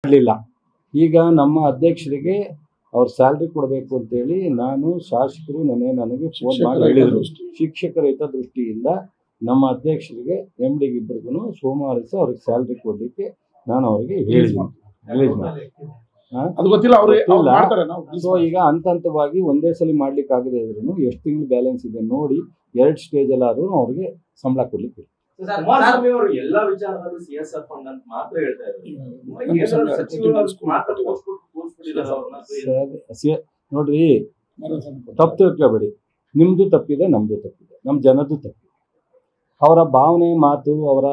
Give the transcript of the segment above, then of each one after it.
ಮಾಡಲಿಲ್ಲ. ಈಗ ನಮ್ಮ ಅಧ್ಯಕ್ಷರಿಗೆ ಅವ್ರ ಸ್ಯಾಲ್ರಿ ಕೊಡಬೇಕು ಅಂತೇಳಿ ನಾನು ಶಾಸಕರು ನನಗೆ ಫೋನ್ ಮಾಡಿ ಹೇಳಿದರು. ಶಿಕ್ಷಕರ ಹಿತದೃಷ್ಟಿಯಿಂದ ನಮ್ಮ ಅಧ್ಯಕ್ಷರಿಗೆ MD ಇಬ್ಬರಿಗೂ ಸೋಮವಾರ ದಿವಸ ಅವ್ರಿಗೆ ಸ್ಯಾಲ್ರಿ ಕೊಡಲಿಕ್ಕೆ ನಾನು ಅವರಿಗೆ ಹೇಳಿದ್ದೀನಿ. ಸೊ ಈಗ ಹಂತವಾಗಿ ಒಂದೇ ಸಲ ಮಾಡ್ಲಿಕ್ಕೆ ಆಗದೆ ಇದ್ರು ಎಷ್ಟು ತಿಂಗಳು ಬ್ಯಾಲೆನ್ಸ್ ಇದೆ ನೋಡಿ 2 ಸ್ಟೇಜ್ ಅಲ್ಲಾದ್ರೂ ಅವ್ರಿಗೆ ಸಂಬಳ ಕೊಡ್ಲಿಕ್ಕೆ ಎಲ್ಲಾ ವಿಚಾರದಲ್ಲೂ CSR ಫಂಡ್ ಅಂತ ಮಾತ್ರ ಹೇಳ್ತಾ ಇದ್ದಾರೆ. ನೋಡ್ರಿ, ತಪ್ಪು ತಿಳ್ಕೊಬೇಡಿ. ನಿಮ್ದು ತಪ್ಪಿದೆ, ನಮ್ದು ತಪ್ಪಿದೆ, ನಮ್ಮ ಜನದ್ದು ತಪ್ಪಿದೆ. ಅವರ ಭಾವನೆ ಮಾತು ಅವರ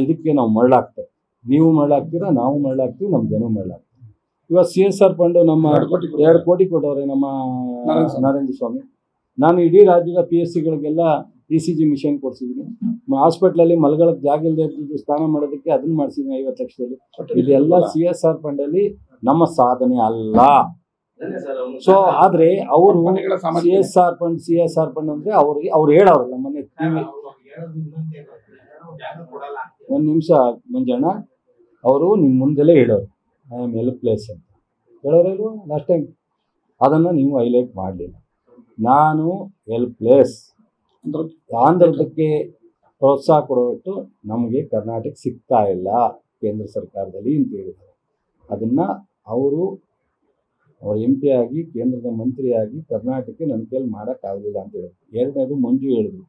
ಇದಕ್ಕೆ ನಾವು ಮರಳಾಗ್ತೇವೆ. ನೀವು ಮರಳಾಗ್ತೀರಾ, ನಾವು ಮರಳಾಗ್ತೀವಿ, ನಮ್ಮ ಜನ ಮರಳಾಗ್ತೀವಿ. ಇವಾಗ CSR ಫಂಡು ನಮ್ಮ 2 ಕೋಟಿ ಕೊಟ್ಟವ್ರೆ ನಮ್ಮ ನರೇಂದ್ರ ಸ್ವಾಮಿ. ನಾನು ಇಡೀ ರಾಜ್ಯದ PSCಗಳಿಗೆಲ್ಲ ECG ಮಿಷನ್ ಕೊಡ್ಸಿದ್ದೀನಿ. ಹಾಸ್ಪಿಟ್ಲಲ್ಲಿ ಮಲಗಳಕ್ಕೆ ಜಾಗ ಇಲ್ಲದೆ ಸ್ನಾನ ಮಾಡೋದಕ್ಕೆ ಅದನ್ನ ಮಾಡಿಸಿದ್ದೀನಿ 50 ಲಕ್ಷದಲ್ಲಿ. ಇದೆಲ್ಲ CSR ಫಂಡಲ್ಲಿ ನಮ್ಮ ಸಾಧನೆ ಅಲ್ಲ. ಸೊ ಆದ್ರೆ ಅವರು CSR ಫಂಡ್ ಅಂದ್ರೆ ಅವ್ರು ಹೇಳೋರಲ್ಲ. ಮೊನ್ನೆ ಒಂದು ನಿಮಿಷ ಮಂಜಣ್ಣ, ಅವರು ನಿಮ್ಮ ಮುಂದೆಲೇ ಹೇಳೋರು ಐ ಆಮ್ ಹೆಲ್ಪ್ಲೆಸ್ ಅಂತ ಹೇಳೋರಲ್ವ ಲಾಸ್ಟ್ ಟೈಮ್. ಅದನ್ನು ನೀವು ಹೈಲೈಟ್ ಮಾಡಲಿಲ್ಲ. ನಾನು ಹೆಲ್ಪ್ಲೆಸ್, ಆಂಧ್ರದಕ್ಕೆ ಪ್ರೋತ್ಸಾಹ ಕೊಡೋಟ್ಟು ನಮಗೆ ಕರ್ನಾಟಕ ಸಿಗ್ತಾ ಇಲ್ಲ ಕೇಂದ್ರ ಸರ್ಕಾರದಲ್ಲಿ ಅಂತ ಹೇಳಿದ್ದಾರೆ. ಅದನ್ನು ಅವರು ಅವ್ರ MP ಆಗಿ ಕೇಂದ್ರದ ಮಂತ್ರಿಯಾಗಿ ಕರ್ನಾಟಕಕ್ಕೆ ನನ್ನ ಕೈಯಲ್ಲಿ ಮಾಡೋಕ್ಕಾಗಲಿಲ್ಲ ಅಂತ ಹೇಳಿದ್ರು. 2ನೇದು ಮಂಜು ಹೇಳಿದ್ರು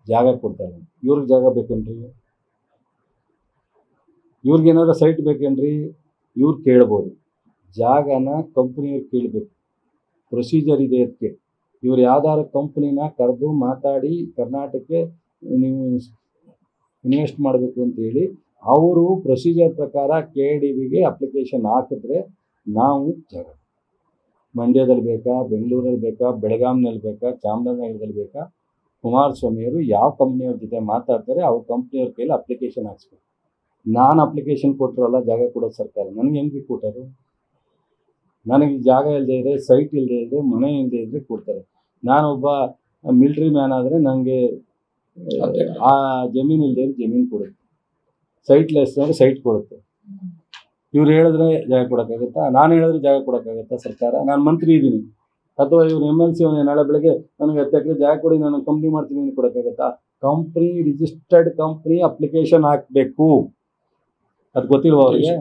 ಜಾಗ ಕೊಡ್ತಾರೆ. ಇವ್ರಿಗೆ ಜಾಗ ಬೇಕೇನ್ರಿ? ಇವ್ರಿಗೇನಾದ್ರು ಸೈಟ್ ಬೇಕೇನ್ರಿ? ಇವ್ರು ಕೇಳ್ಬೋದು. ಜಾಗನ ಕಂಪ್ನಿಯವ್ರು ಕೇಳಬೇಕು. ಪ್ರೊಸೀಜರ್ ಇದೆ ಅದಕ್ಕೆ. ಇವ್ರು ಯಾವ್ದಾದ್ರು ಕಂಪ್ನಿನ ಕರೆದು ಮಾತಾಡಿ ಕರ್ನಾಟಕಕ್ಕೆ ನೀವು ಇನ್ವೆಸ್ಟ್ ಮಾಡಬೇಕು ಅಂತೇಳಿ ಅವರು ಪ್ರೊಸೀಜರ್ ಪ್ರಕಾರ KDBಗೆ ಅಪ್ಲಿಕೇಶನ್ ಹಾಕಿದ್ರೆ ನಾವು ಜಾಗ ಮಂಡ್ಯದಲ್ಲಿ ಬೇಕಾ, ಬೆಂಗಳೂರಲ್ಲಿ ಬೇಕಾ, ಬೆಳಗಾಂನಲ್ಲಿ ಬೇಕಾ, ಚಾಮರಾಜನಗರದಲ್ಲಿ ಬೇಕಾ, ಕುಮಾರಸ್ವಾಮಿಯವರು ಯಾವ ಕಂಪ್ನಿಯವ್ರ ಜೊತೆ ಮಾತಾಡ್ತಾರೆ ಅವ್ರ ಕಂಪ್ನಿಯವ್ರ ಕೈಲಿ ಅಪ್ಲಿಕೇಶನ್ ಹಾಕ್ಸ್ಬೇಕು. ನಾನು ಅಪ್ಲಿಕೇಶನ್ ಕೊಟ್ಟರಲ್ಲ ಜಾಗ ಕೊಡೋದು ಸರ್ಕಾರ. ನನಗೆ ಹೆಂಗೆ ಕೊಟ್ಟರು? ನನಗೆ ಜಾಗ ಇಲ್ಲದೆ ಇದ್ದರೆ, ಸೈಟ್ ಇಲ್ಲದೆ ಇದ್ದರೆ, ಮನೆ ಇಲ್ಲದೆ ಇದ್ದರೆ ಕೊಡ್ತಾರೆ. ನಾನೊಬ್ಬ ಮಿಲ್ಟ್ರಿ ಮ್ಯಾನ್ ಆದರೆ ನನಗೆ ಆ ಜಮೀನು ಇಲ್ಲದೆ ಇದ್ರೆ ಜಮೀನು ಕೊಡುತ್ತೆ, ಸೈಟ್ಲೆಸ್ ಅಂದರೆ ಸೈಟ್ ಕೊಡುತ್ತೆ. ಇವ್ರು ಹೇಳಿದ್ರೆ ಜಾಗ ಕೊಡೋಕ್ಕಾಗುತ್ತಾ? ನಾನು ಹೇಳಿದ್ರೆ ಜಾಗ ಕೊಡೋಕ್ಕಾಗುತ್ತಾ ಸರ್ಕಾರ? ನಾನು ಮಂತ್ರಿ ಇದ್ದೀನಿ, ಅಥವಾ ಇವ್ರು MLC ನಾಳೆ ಬೆಳಗ್ಗೆ ನನಗೆ 10 ಎಕರೆ ಜಾಗ ಕೊಡಿ ನಾನು ಕಂಪ್ನಿ ಮಾಡ್ತೀನಿ ಅಂತ ಕೊಡೋಕ್ಕಾಗುತ್ತಾ? ಕಂಪ್ನಿ ರಿಜಿಸ್ಟರ್ಡ್ ಕಂಪ್ನಿ ಅಪ್ಲಿಕೇಶನ್ ಹಾಕಬೇಕು. ಅದು ಗೊತ್ತಿಲ್ವ ಅವ್ರಿಗೆ?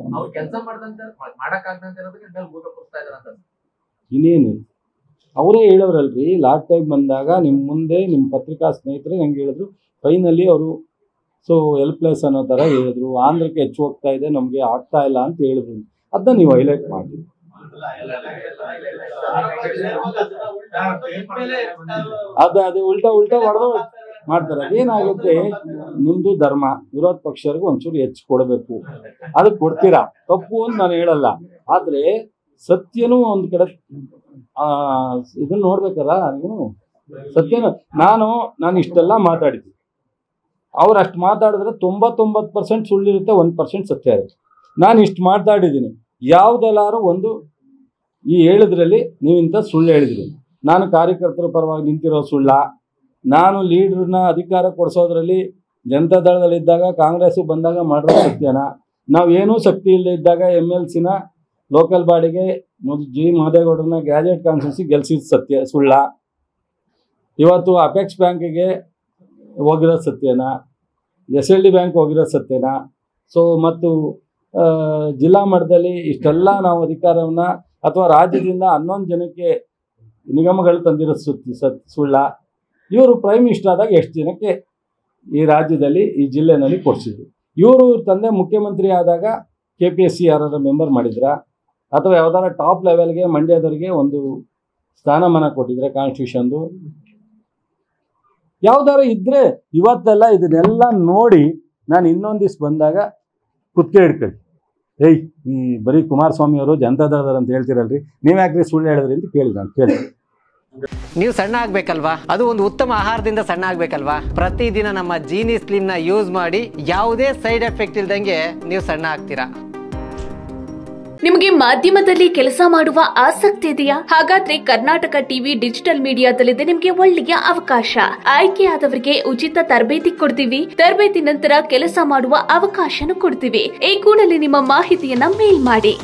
ಇನ್ನೇನು ಅವರೇ ಹೇಳೋರಲ್ರಿ. ಲಾಸ್ಟ್ ಟೈಮ್ ಬಂದಾಗ ನಿಮ್ಮ ಮುಂದೆ ನಿಮ್ಮ ಪತ್ರಿಕಾ ಸ್ನೇಹಿತರೆ ನಂಗೆ ಹೇಳಿದ್ರು, ಫೈನಲಿ ಅವರು ಸೊ ಹೆಲ್ಪ್ಲೆಸ್ ಅನ್ನೋ ಥರ ಹೇಳಿದ್ರು. ಆಂಧ್ರಕ್ಕೆ ಹೆಚ್ಚು ಹೋಗ್ತಾ ಇದೆ, ನಮಗೆ ಆಗ್ತಾ ಇಲ್ಲ ಅಂತ ಹೇಳಿದ್ರು. ಅದನ್ನ ನೀವು ಹೈಲೈಟ್ ಮಾಡಿ. ಅದು ಉಲ್ಟಾ ಹೊಡೆದು ಮಾಡ್ತಾರೆ. ಅದೇನಾಗುತ್ತೆ, ನಿಮ್ಮದು ಧರ್ಮ, ವಿರೋಧ ಪಕ್ಷರಿಗೆ ಒಂಚೂರು ಹೆಚ್ಚು ಕೊಡಬೇಕು, ಅದಕ್ಕೆ ಕೊಡ್ತೀರಾ, ತಪ್ಪು ಅಂತ ನಾನು ಹೇಳಲ್ಲ. ಆದರೆ ಸತ್ಯನೂ ಒಂದು ಕಡೆ ಇದನ್ನು ನೋಡ್ಬೇಕಲ್ಲ ನೀವು. ಸತ್ಯನ ನಾನು ಇಷ್ಟೆಲ್ಲ ಮಾತಾಡಿದ್ವಿ. ಅವ್ರು ಅಷ್ಟು ಮಾತಾಡಿದ್ರೆ 99% ಸುಳ್ಳಿರುತ್ತೆ, 1% ಸತ್ಯ ಇರುತ್ತೆ. ನಾನು ಇಷ್ಟು ಮಾತಾಡಿದ್ದೀನಿ. ಯಾವುದೆಲ್ಲಾರು ಒಂದು ಈ ಹೇಳಿದ್ರಲ್ಲಿ ನೀವು ಇಂಥ ಸುಳ್ಳು ಹೇಳಿದ್ರಿ. ನಾನು ಕಾರ್ಯಕರ್ತರ ಪರವಾಗಿ ನಿಂತಿರೋ ಸುಳ್ಳ? ನಾನು ಲೀಡ್ರನ್ನ ಅಧಿಕಾರ ಕೊಡಿಸೋದ್ರಲ್ಲಿ ಜನತಾದಳದಲ್ಲಿದ್ದಾಗ ಕಾಂಗ್ರೆಸ್ಸು ಬಂದಾಗ ಮಾಡಿರೋ ಸತ್ಯನ? ನಾವೇನೂ ಶಕ್ತಿ ಇಲ್ಲದೆ ಇದ್ದಾಗ MLCನ ಲೋಕಲ್ ಬಾಡಿಗೆ G ಮಾದೇಗೌಡರನ್ನ ಗ್ಯಾಜೆಟ್ ಕಾನ್ಸ್ಟಿಟ್ಯೂನ್ಸಿ ಗೆಲ್ಸಿದ ಸುಳ್ಳ? ಇವತ್ತು ಅಪೆಕ್ಸ್ ಬ್ಯಾಂಕಿಗೆ ಹೋಗಿರೋ ಸತ್ಯನ? SLD ಬ್ಯಾಂಕ್ ಹೋಗಿರೋ ಸತ್ಯನ? ಸೊ ಮತ್ತು ಜಿಲ್ಲಾ ಮಟ್ಟದಲ್ಲಿ ಇಷ್ಟೆಲ್ಲ ನಾವು ಅಧಿಕಾರವನ್ನು ಅಥವಾ ರಾಜ್ಯದಿಂದ 11 ಜನಕ್ಕೆ ನಿಗಮಗಳು ತಂದಿರೋ ಸುಳ್ಳ? ಇವರು ಪ್ರೈಮ್ ಮಿನಿಸ್ಟರ್ ಆದಾಗ ಎಷ್ಟು ಜನಕ್ಕೆ ಈ ರಾಜ್ಯದಲ್ಲಿ ಈ ಜಿಲ್ಲೆನಲ್ಲಿ ಕೊಡಿಸಿದ್ರು? ಇವರು ತಂದೆ ಮುಖ್ಯಮಂತ್ರಿ ಆದಾಗ KPSC ಯಾರಾದ್ರೂ ಮೆಂಬರ್ ಮಾಡಿದ್ರಾ? ಅಥವಾ ಯಾವ್ದಾರ ಟಾಪ್ ಲೆವೆಲ್ಗೆ ಮಂಡ್ಯದವರಿಗೆ ಒಂದು ಸ್ಥಾನಮಾನ ಕೊಟ್ಟಿದ್ರೆ ಕಾನ್ಸ್ಟಿಟ್ಯೂಷನ್ದು? ಯಾವ್ದಾರು ಇದ್ದರೆ ಇವತ್ತೆಲ್ಲ ಇದನ್ನೆಲ್ಲ ನೋಡಿ ನಾನು ಇನ್ನೊಂದು ದಿವ್ಸ ಬಂದಾಗ ಕುತ್ತಿಗೆ ಹಿಡ್ಕೊಳ್ಳಿ, ಈ ಬರೀ ಕುಮಾರಸ್ವಾಮಿ ಅವರು ಜನತಾದಳದವರು ಅಂತ ಹೇಳ್ತಿರಲ್ರಿ, ನೀವ್ಯಾಕ್ರಿ ಸುಳ್ಳು ಹೇಳಿದ್ರಿ ಅಂತ ಕೇಳಿ. ನೀವು ಸಣ್ಣ ಆಗ್ಬೇಕಲ್ವಾ? ಅದು ಒಂದು ಉತ್ತಮ ಆಹಾರದಿಂದ ಸಣ್ಣ ಆಗ್ಬೇಕಲ್ವಾ? ಪ್ರತಿದಿನ ನಮ್ಮ ಜೀನಿ ಸ್ಲಿಮ್ನ ಯೂಸ್ ಮಾಡಿ ಯಾವುದೇ ಸೈಡ್ ಎಫೆಕ್ಟ್ ಇಲ್ದಂಗೆ ನೀವು ಸಣ್ಣ ಆಗ್ತೀರಾ. ನಿಮಗೆ ಮಾಧ್ಯಮದಲ್ಲಿ ಕೆಲಸ ಮಾಡುವ ಆಸಕ್ತಿ ಇದೆಯಾ? ಹಾಗಾದ್ರೆ ಕರ್ನಾಟಕ ಟಿವಿ ಡಿಜಿಟಲ್ ಮೀಡಿಯಾದಲ್ಲಿದೆ ನಿಮಗೆ ಒಳ್ಳೆಯ ಅವಕಾಶ. ಆಯ್ಕೆಯಾದವರಿಗೆ ಉಚಿತ ತರಬೇತಿ ಕೊಡ್ತೀವಿ. ತರಬೇತಿ ನಂತರ ಕೆಲಸ ಮಾಡುವ ಅವಕಾಶನೂ ಕೊಡ್ತೀವಿ. ಈ ಕೂಡಲೇ ನಿಮ್ಮ ಮಾಹಿತಿಯನ್ನ ಮೇಲ್ ಮಾಡಿ.